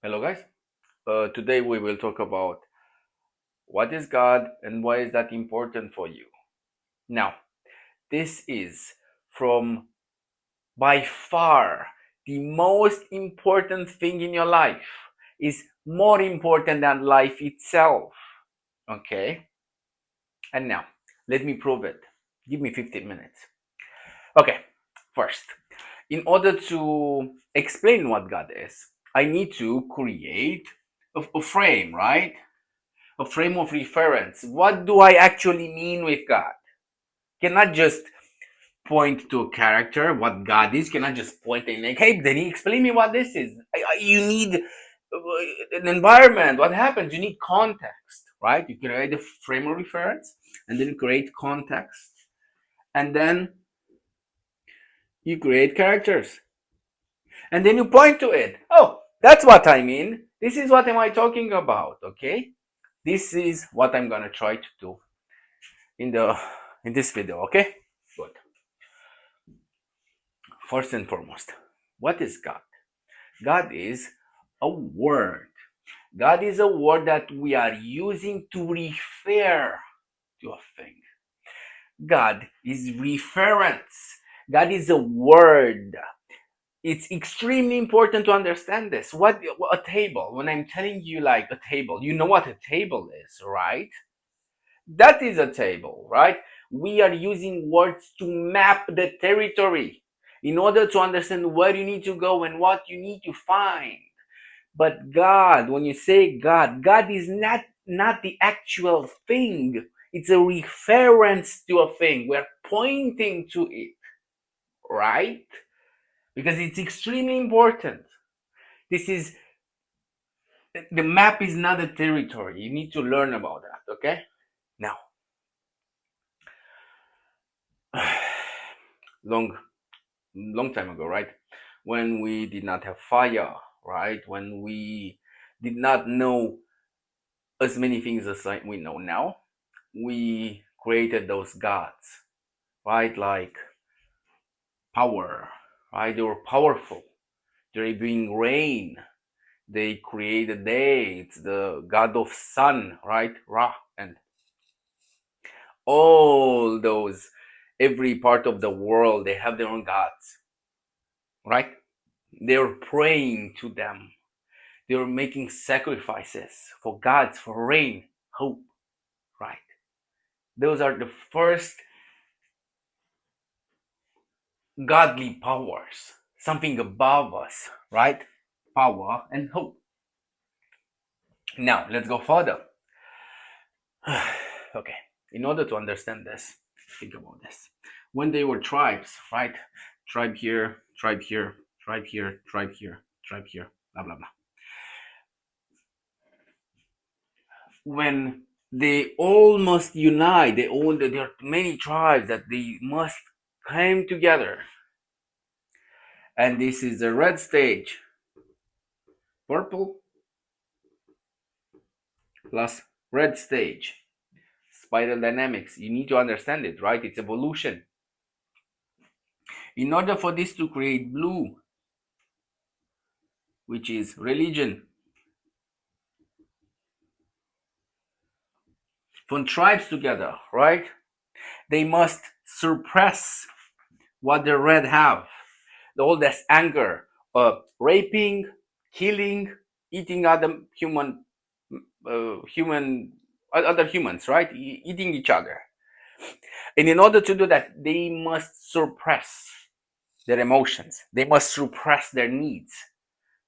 Hello, guys. Today we will talk about what is God and why is that important for you. Now, this is from by far the most important thing in your life. Is more important than life itself. Okay? And now, let me prove it. Give me 15 minutes. Okay, first, in order to explain what God is, I need to create a frame, right? A frame of reference. What do I actually mean with God? Cannot just point to a character, what God is. Cannot just point and like, hey, then he explain me what this is. You need an environment. What happens? You need context, right? You create a frame of reference, and then you create context, and then you create characters, and then you point to it. Oh, that's what I mean. This is what am I talking about? Okay, this is what I'm gonna try to do in the in this video. Okay, good. First and foremost, what is God? God is a word. God is a word that we are using to refer to a thing. God is reference. God is a word. It's extremely important to understand this. What a table, when I'm telling you like a table, you know what a table is, right? That is a table, right? We are using words to map the territory in order to understand where you need to go and what you need to find. But God, when you say God, God is not the actual thing. It's a reference to a thing. We're pointing to it, right? Because it's extremely important. This is the map is not a territory. You need to learn about that, okay? Now, long long time ago, right? When we did not have fire, right? When we did not know as many things as like we know now, we created those gods, right? Like power, right? They were powerful. They bring rain. They create a day. It's the god of sun, right? Ra. And all those, every part of the world, they have their own gods, right? They're praying to them. They're making sacrifices for gods, for rain, hope, right? Those are the first godly powers, something above us, right? Power and hope. Now, let's go further. Okay, in order to understand this, think about this. When they were tribes, right? Tribe here, tribe here, tribe here, tribe here, tribe here, blah, blah, blah. When they all must unite, there are many tribes that they must come together. And this is the red stage. Purple plus red stage. Spiral dynamics. You need to understand it, right? It's evolution. In order for this to create blue, which is religion, from tribes together, right? They must suppress what the red have. All this anger, raping, killing, eating other other humans, right? Eating each other. And in order to do that, they must suppress their emotions. They must suppress their needs,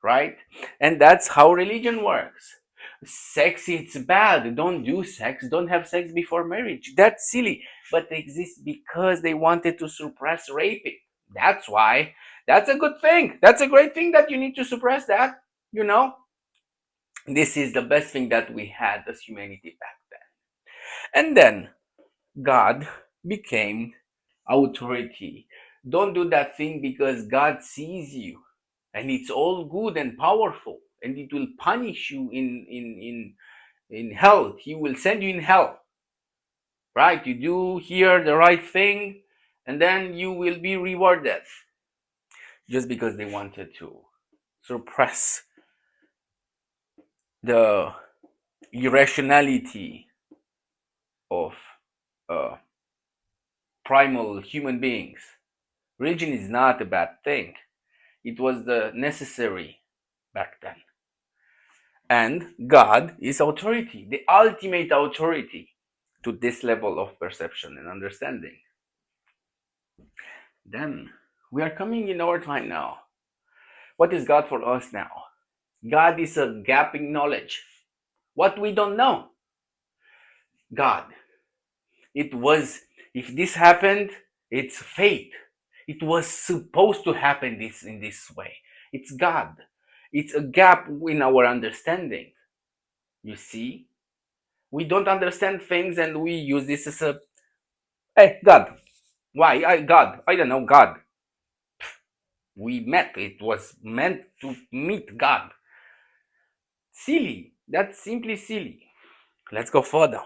right? And that's how religion works. Sex, it's bad. Don't do sex. Don't have sex before marriage. That's silly. But they exist because they wanted to suppress raping. That's why. That's a good thing. That's a great thing that you need to suppress that. You know, this is the best thing that we had as humanity back then. And then God became authority. Don't do that thing because God sees you and it's all good and powerful and it will punish you in hell. He will send you in hell. Right? You do here the right thing and then you will be rewarded. Just because they wanted to suppress the irrationality of uh, primal human beings. Religion is not a bad thing. It was the necessary back then. And God is authority, the ultimate authority to this level of perception and understanding. Then we are coming in our time now. What is God for us now? God is a gap in knowledge. What we don't know. God. It was, if this happened, it's fate. It was supposed to happen this in this way. It's God. It's a gap in our understanding. You see? We don't understand things and we use this as a, hey, God. Why? God. I don't know, God. We met. It was meant to meet God. Silly. That's simply silly. Let's go further.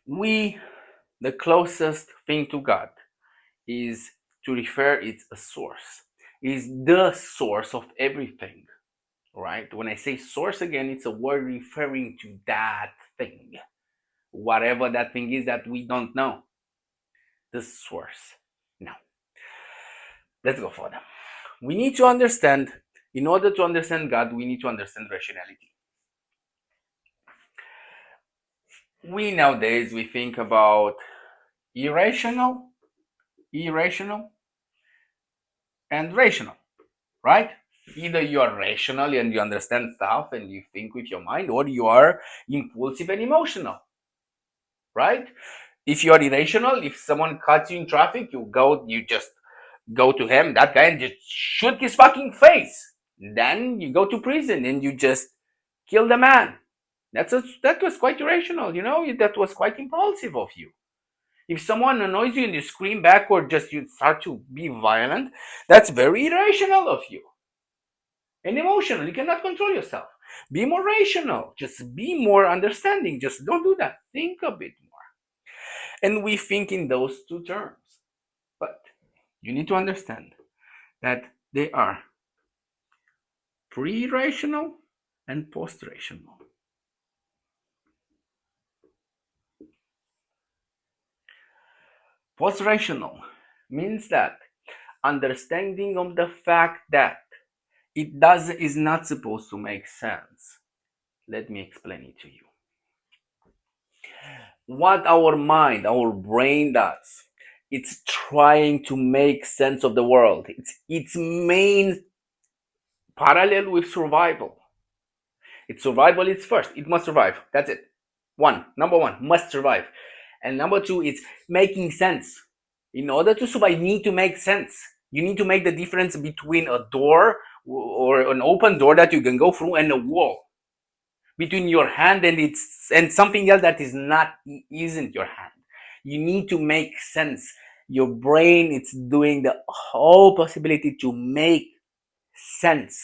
The closest thing to God is to refer it's a source. Is the source of everything, right? When I say source again, it's a word referring to that thing. Whatever that thing is that we don't know. The source. Now, let's go further. We need to understand, in order to understand God, we need to understand rationality. We nowadays we think about irrational, and rational, right? Either you are rational and you understand stuff and you think with your mind, or you are impulsive and emotional, right? If you are irrational, if someone cuts you in traffic, you just go to him, that guy, and just shoot his fucking face. Then you go to prison and you just kill the man. That was quite irrational, that was quite impulsive of you. If someone annoys you and you scream back or just you start to be violent, that's very irrational of you. And emotional, you cannot control yourself. Be more rational, just be more understanding, just don't do that. Think a bit more. And we think in those two terms. But you need to understand that they are pre-rational and post-rational. Post-rational means that understanding of the fact that is not supposed to make sense. Let me explain it to you. What our mind, our brain does, it's trying to make sense of the world. Its main parallel with survival. Its survival is first. It must survive. That's it. Number one, must survive. And number two, it's making sense. In order to survive, you need to make sense. You need to make the difference between a door or an open door that you can go through and a wall. Between your hand and something else that isn't your hand. You need to make sense. Your brain, it's doing the whole possibility to make sense.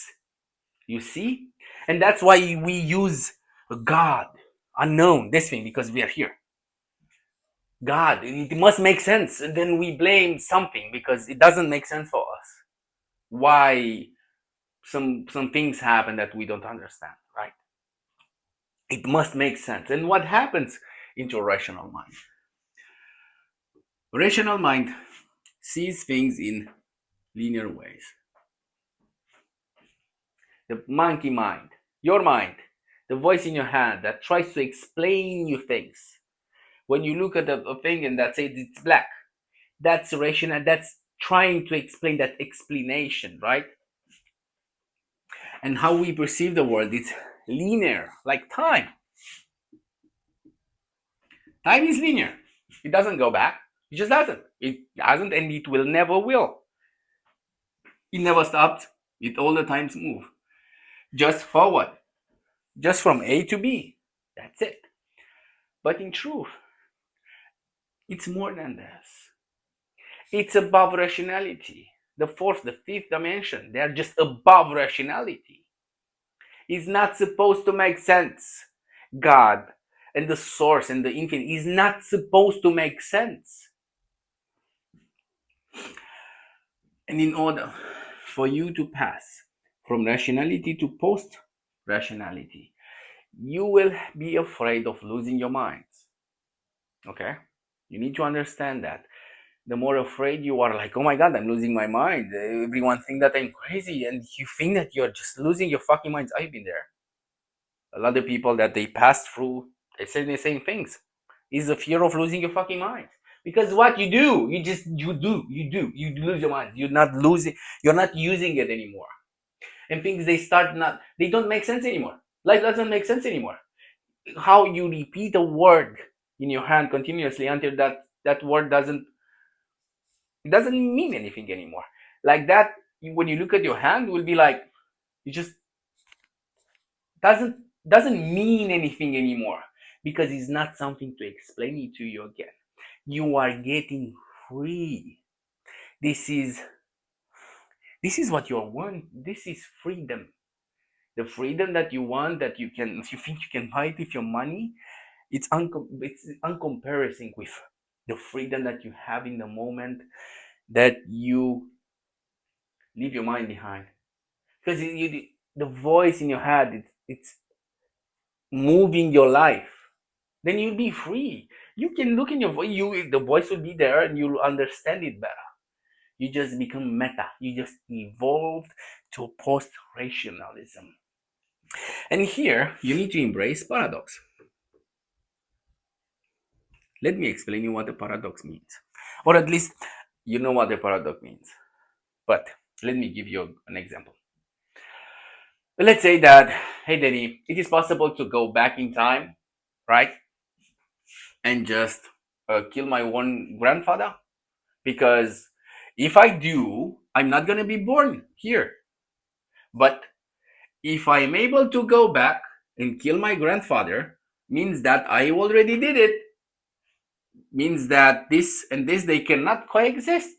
You see? And that's why we use God, unknown, this thing, because we are here. God, it must make sense. And then we blame something because it doesn't make sense for us. Why some things happen that we don't understand, right? It must make sense. And what happens into a rational mind? Rational mind sees things in linear ways. The monkey mind, your mind, the voice in your head that tries to explain you things. When you look at a thing and that says it's black, that's rational, that's trying to explain that explanation, right? And how we perceive the world is linear, like time. Time is linear. It doesn't go back. It just doesn't. It doesn't, and it will never will. It never stops. It all the times move. Just forward. Just from A to B. That's it. But in truth, it's more than this. It's above rationality. The fourth, the fifth dimension, they are just above rationality. It's not supposed to make sense. God and the source and the infinite is not supposed to make sense. And in order for you to pass from rationality to post rationality, you will be afraid of losing your minds. Okay? You need to understand that. The more afraid you are, like, oh my god, I'm losing my mind. Everyone think that I'm crazy, and you think that you're just losing your fucking minds. I've been there. A lot of people that they pass through, they say the same things. Is the fear of losing your fucking mind. Because what you do, you lose your mind. You're not losing, you're not using it anymore. And things they don't make sense anymore. Life doesn't make sense anymore. How you repeat a word in your hand continuously until that word doesn't mean anything anymore. Like that, when you look at your hand, will be like, it just doesn't doesn't mean anything anymore, because it's not something to explain it to you again. You are getting free. This is this is what you want. This is freedom. The freedom that you want, that you can, if you think you can buy it with your money, it's uncomparison with the freedom that you have in the moment that you leave your mind behind. Because the voice in your head, it's moving your life. Then you'll be free. You can look in your voice, the voice will be there, and you'll understand it better. You just become meta. You just evolved to post rationalism. And here you need to embrace paradox. Let me explain you what a paradox means, or at least you know what a paradox means. But let me give you an example. Let's say that, hey Danny, it is possible to go back in time, right, and just kill my one grandfather, because if I do, I'm not gonna be born here. But if I'm able to go back and kill my grandfather, means that I already did it. Means that this and this, they cannot coexist.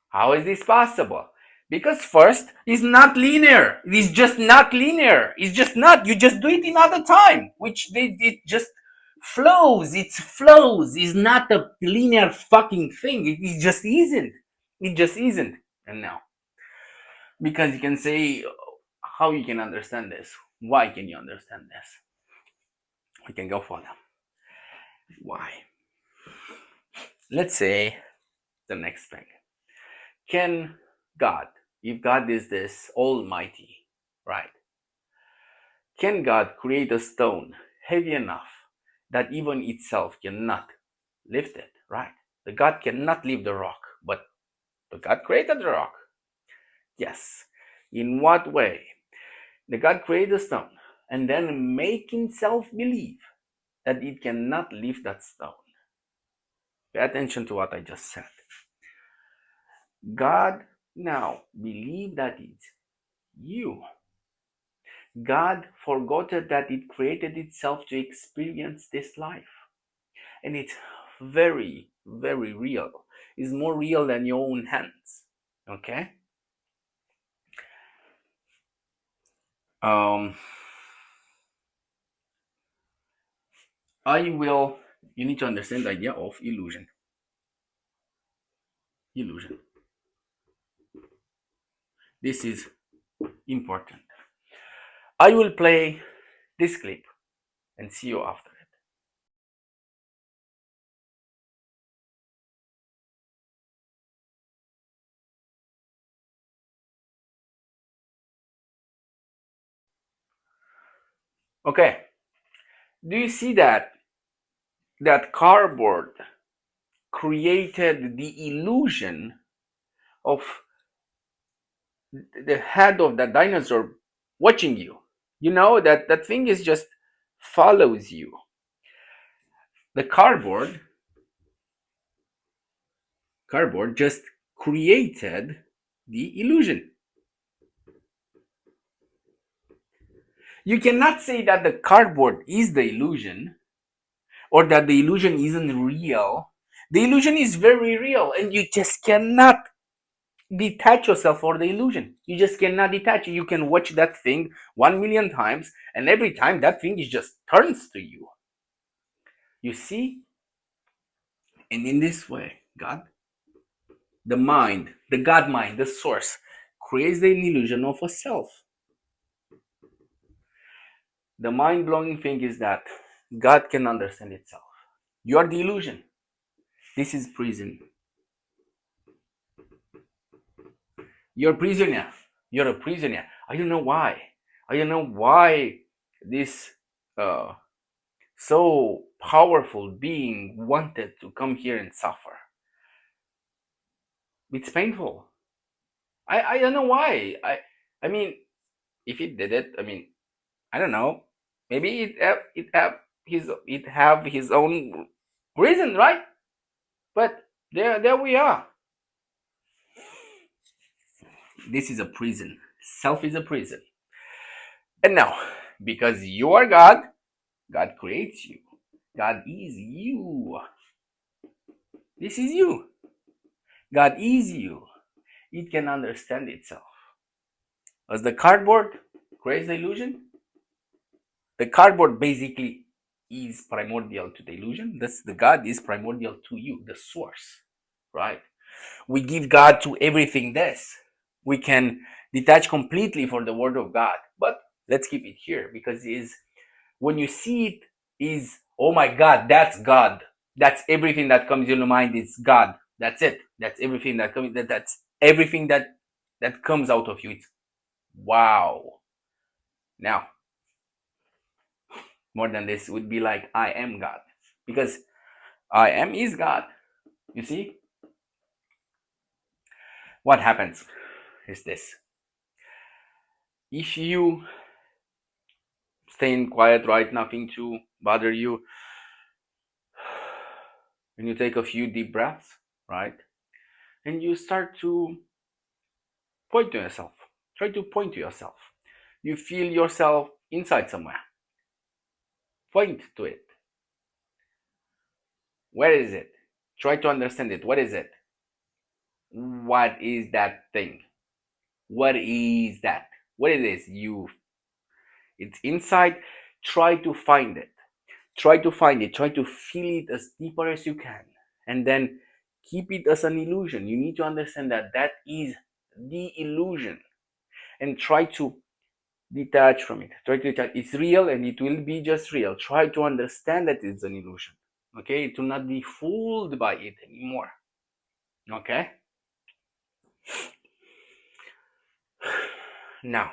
How is this possible? Because first, it's not linear. It's just not linear. It's just not. You just do it another time, which it just flows. It flows. It's not a linear fucking thing. It just isn't. It just isn't. And now, because you can say, how you can understand this? Why can you understand this? We can go further. Why? Let's say the next thing. Can God, if God is this almighty, right? Can God create a stone heavy enough that even itself cannot lift it, right? The God cannot lift the rock, but the God created the rock. Yes. In what way? The God created the stone and then make himself believe that it cannot lift that stone. Pay attention to what I just said. God now believe that it's you. God forgot that it created itself to experience this life. And it's very, very real. It's more real than your own hands. Okay? You need to understand the idea of illusion. Illusion. This is important. I will play this clip and see you after it. Okay. Do you see that cardboard created the illusion of the head of that dinosaur watching you? You know that thing is just follows you. The cardboard just created the illusion. You cannot say that the cardboard is the illusion, or that the illusion isn't real. The illusion is very real, and you just cannot detach yourself for the illusion. You just cannot detach. You can watch that thing 1 million times, and every time that thing is just turns to you. You see? And in this way, God, the mind, the God mind, the source, creates the illusion of a self. The mind-blowing thing is that God can understand itself. You are the illusion. This is prison. You're a prisoner. You're a prisoner. I don't know why. I don't know why this uh, so powerful being wanted to come here and suffer. It's painful. I don't know why. I mean, if it did it, I mean, I don't know. Maybe it have his own reason, right? But there we are. This is a prison. Self is a prison. And now, because you are God, God creates you. God is you. This is you. God is you. It can understand itself. As the cardboard creates the illusion, the cardboard basically is primordial to the illusion. That's the God is primordial to you, the source, right? We give God to everything this. We can detach completely from the word of God, but let's keep it here because it is when you see it is oh my God, that's God. That's everything that comes in your mind is God. That's it. That's everything that comes. That's everything that comes out of you. It's wow. Now more than this would be like I am God because I am is God. You see what happens is this: if you stay in quiet, right, nothing to bother you, and you take a few deep breaths, right, and you start to point to yourself, try to point to yourself. You feel yourself inside somewhere. Point to it. Where is it? Try to understand it. What is it? What is that thing? What is that? What it is? It's inside. Try to find it. Try to find it. Try to feel it as deeper as you can. And then keep it as an illusion. You need to understand that that is the illusion. And try to detach from it. Try to detach. It's real and it will be just real. Try to understand that it's an illusion. Okay? To not be fooled by it anymore. Okay? Now,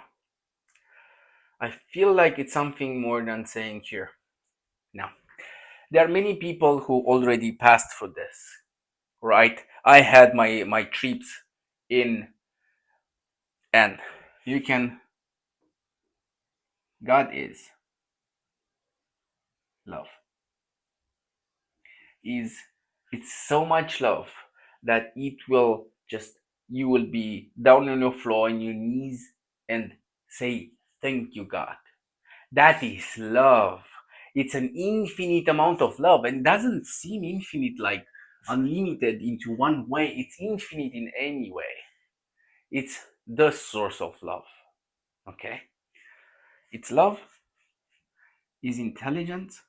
I feel like it's something more than saying here. Now, there are many people who already passed through this, right? I had my trips in, and you can. God is love. Is it's so much love that it will just you will be down on your floor on your knees and say thank you God. That is love. It's an infinite amount of love and doesn't seem infinite like unlimited into one way. It's infinite in any way. It's the source of love. Okay? It's love, is intelligence,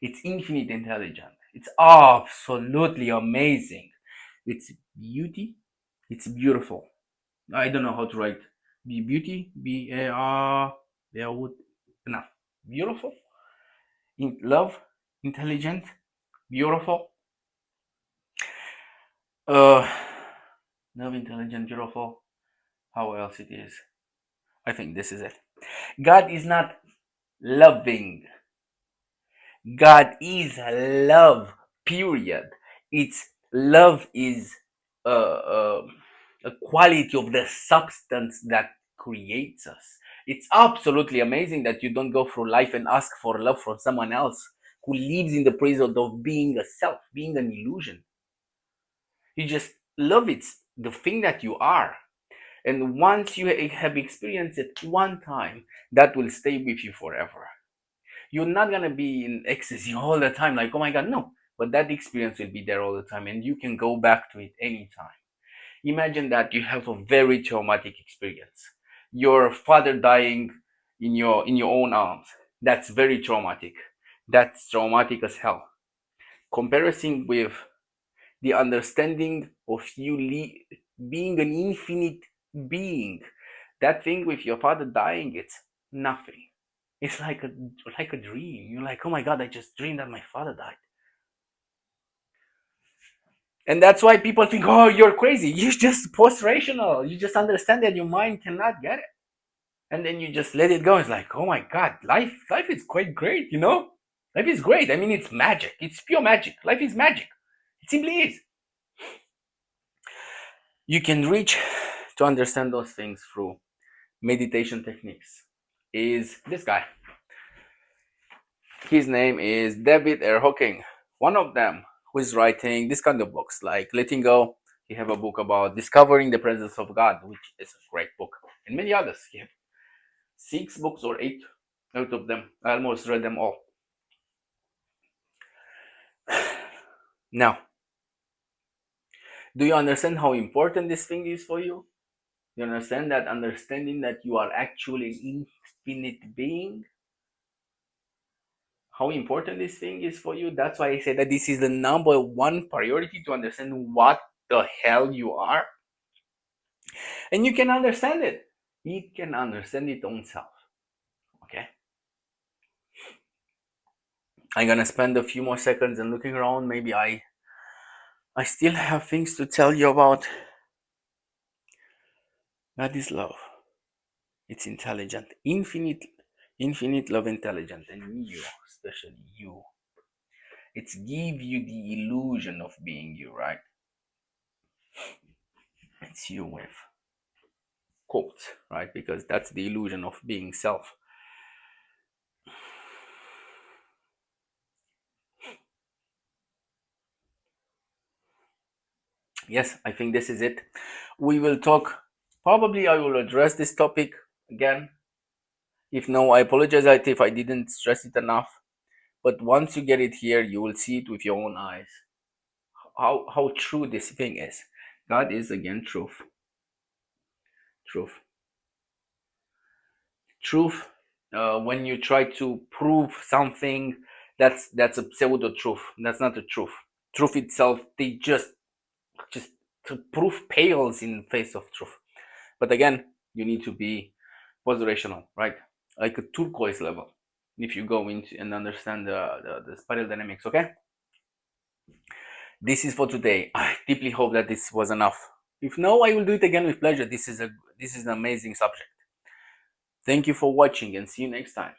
it's infinite intelligence. It's absolutely amazing. It's beauty. It's beautiful. I don't know how to write. Be beauty. Be there would enough. Beautiful. In love. Intelligent. Beautiful. Uh, love, intelligent, beautiful. How else it is? I think this is it. God is not loving. God is love. Period. It's love is a quality of the substance that creates us. It's absolutely amazing that you don't go through life and ask for love from someone else who lives in the prison of being a self, being an illusion. You just love it, the thing that you are. And once you have experienced it one time, that will stay with you forever. You're not gonna be in ecstasy all the time, like, oh my god, no. But that experience will be there all the time, and you can go back to it anytime. Imagine that you have a very traumatic experience. Your father dying in your own arms. That's very traumatic. That's traumatic as hell. Comparison with the understanding of you being an infinite being. That thing with your father dying, it's nothing. It's like a dream. You're like, oh my god, I just dreamed that my father died. And that's why people think, oh, you're crazy. You're just post rational. You just understand that your mind cannot get it. And then you just let it go. It's like, oh my god, life is quite great, you know? Life is great. I mean, it's magic. It's pure magic. Life is magic. It simply is. You can reach to understand those things through meditation techniques. Is this guy. His name is David R. Hawking. One of them who is writing this kind of books like Letting Go. He have a book about discovering the presence of God, which is a great book, and many others. He have 6 books or 8 out of them. I almost read them all. Now, do you understand how important this thing is for you? You understand that understanding that you are actually an infinite being? How important this thing is for you? That's why I say that this is the number one priority, to understand what the hell you are. And you can understand it. You can understand it own self. Okay? I'm gonna spend a few more seconds and looking around. Maybe I still have things to tell you about. God is love. It's intelligent, infinite love, intelligent, and you, especially you. It's give you the illusion of being you, right? It's you with quotes, right? Because that's the illusion of being self. Yes, I think this is it. We will talk. Probably I will address this topic again. If no, I apologize if I didn't stress it enough. But once you get it here, you will see it with your own eyes. How true this thing is. God is again truth. Truth. Truth. When you try to prove something, that's a pseudo truth. That's not the truth. Truth itself, they just to proof pales in face of truth. But again, you need to be post-rational, right? Like a turquoise level, if you go into and understand the spiral dynamics. Okay, this is for today. I deeply hope that this was enough. If no, I will do it again with pleasure. This is an amazing subject. Thank you for watching, and see you next time.